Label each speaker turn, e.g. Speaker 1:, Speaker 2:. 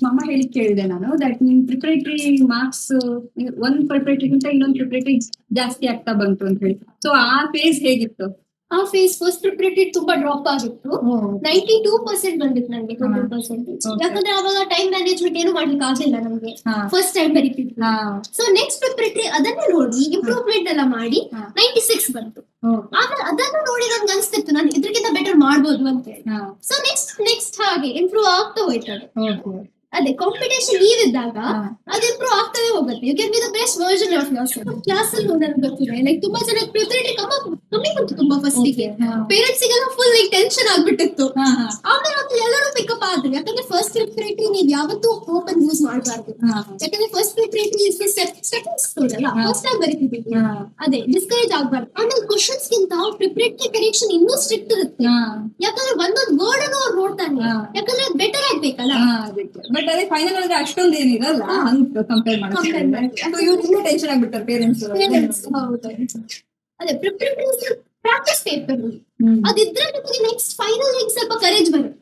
Speaker 1: ಅಮ್ಮ ಹೇಳಿ ಕೇಳಿದೆ ನಾನು ದಟ್ ನಿಮ್ ಪ್ರಿಪರೇಟರಿ ಮಾರ್ಕ್ಸ್ ಒಂದ್ ಪ್ರಿಪರೇಟರಿಗಿಂತ ಇನ್ನೊಂದು ಪ್ರಿಪರೇಟರಿ ಜಾಸ್ತಿ ಆಗ್ತಾ ಬಂತು ಅಂತ ಹೇಳಿ. ಸೊ ಆ ಫೇಸ್ ಹೇಗಿತ್ತು?
Speaker 2: ಆ ಫೇಸ್ ಫಸ್ಟ್ ಪ್ರಿಪರೇಟರಿ ತುಂಬಾ ಡ್ರಾಪ್ ಆಗಿತ್ತು. 92% ಬಂದಿತ್ತು ನನಗೆ ಟೋಟಲ್ ಪರ್ಸೆಂಟೇಜ್. ಯಾಕಂದ್ರೆ ಅವಾಗ ಟೈಮ್ ಮ್ಯಾನೇಜ್ಮೆಂಟ್ ಏನು ಮಾಡ್ಲಿಕ್ಕೆ ಆಗಿಲ್ಲ ನಮ್ಗೆ, ಫಸ್ಟ್ ಟೈಮ್ ಬರೀತಿದ್ವಿ. ಸೊ ನೆಕ್ಸ್ಟ್ ಪ್ರಿಪರೇಟರಿ ಅದನ್ನೇ ನೋಡಿ ಇಂಪ್ರೂವ್ಮೆಂಟ್ ಎಲ್ಲ ಮಾಡಿ 96 ಬಂತು. ಆಮೇಲೆ ಅದನ್ನು ನೋಡಿ ನನ್ಗೆ ಅನ್ಸ್ತಿತ್ತು ನಾನು ಇದ್ರಕ್ಕಿಂತ ಬೆಟರ್ ಮಾಡ್ಬೋದು ಅಂತ ಹೇಳಿ. ಸೊ ನೆಕ್ಸ್ಟ್ ಹಾಗೆ ಇಂಪ್ರೂವ್ ಆಗ್ತಾ ಹೋಯ್ತು. ಅದೇ ಕಾಂಪಿಟೇಷನ್ ನೀವಿದ್ದಾಗ ಅದು ಇಂಪ್ರೂವ್ ಆಗ್ತಾನೆ ಹೋಗುತ್ತೆ. You can be the best version of yourself. Class ಅಲ್ಲಿ ನನಗೆ ಗೊತ್ತಿದೆ ಲೈಕ್ ತುಂಬಾ ಜನ ಪ್ರಿಪರೇಟರಿ ಕಮ್ಮಿ ಬಂತು ತುಂಬಾ ಫಸ್ಟ್ ಗೆ. ಪೇರೆಂಟ್ಸ್ ಗೆಲ್ಲ ಫುಲ್ ಲೈಕ್ ಟೆನ್ಷನ್ ಆಗ್ಬಿಟ್ಟಿತ್ತು. ಆಮೇಲೆ ಎಲ್ಲರೂ ಪಿಕಪ್ ಆದ್ರು. ಯಾಕಂದ್ರೆ ಫಸ್ಟ್ ಪ್ರಿಪರೇಟರಿ ನೀವು ಯಾವತ್ತೂ ಓಪನ್ ಯೂಸ್ ಮಾಡಬಾರ್ದು. ಯಾಕಂದ್ರೆ first preparatory is stepping stone ಅಲ್ಲ, ಫಸ್ಟ್ ಟೈಮ್ ಬರೀತಿದ್ದೀವಿ. ಅದೇ ಡಿಸ್ಕರೇಜ್ ಆಗ್ಬಾರ್ದು. ಆಮೇಲೆ ಕ್ವಶನ್ಸ್ ಗಿಂತ ಪ್ರಿಪರೇಟರಿ ಕರೆಕ್ಷನ್ ಇನ್ನೂ ಸ್ಟ್ರಿಕ್ಟ್ ಇರುತ್ತೆ. ಯಾಕಂದ್ರೆ ಒಂದೊಂದು ವರ್ಡ್ ಅನ್ನು ಅವ್ರು ನೋಡ್ತಾನೆ. ಯಾಕಂದ್ರೆ ಬೆಟರ್ ಆಗ್ಬೇಕಲ್ಲ.
Speaker 1: ಬಟ್ ಅದೇ ಫೈನಲ್ ಅಂದ್ರೆ ಅಷ್ಟೊಂದು ಏನಿರಲ್ಲ ಅಂತ ಕಂಪೇರ್ ಮಾಡಿದ್ರೆ ಟೆನ್ಷನ್ ಆಗ್ಬಿಡ್ತಾರೆ ಪೇರೆಂಟ್ಸ್.
Speaker 2: ಅದೇ ಪ್ರಿಪರೇಟರಿ ಪ್ರಾಕ್ಟೀಸ್ ಪೇಪರ್ ಅದಿದ್ರೆ ನಿಮಗೆ ನೆಕ್ಸ್ಟ್ ಫೈನಲ್ ಸ್ವಲ್ಪ ಕರೇಜ್ ಬರುತ್ತೆ.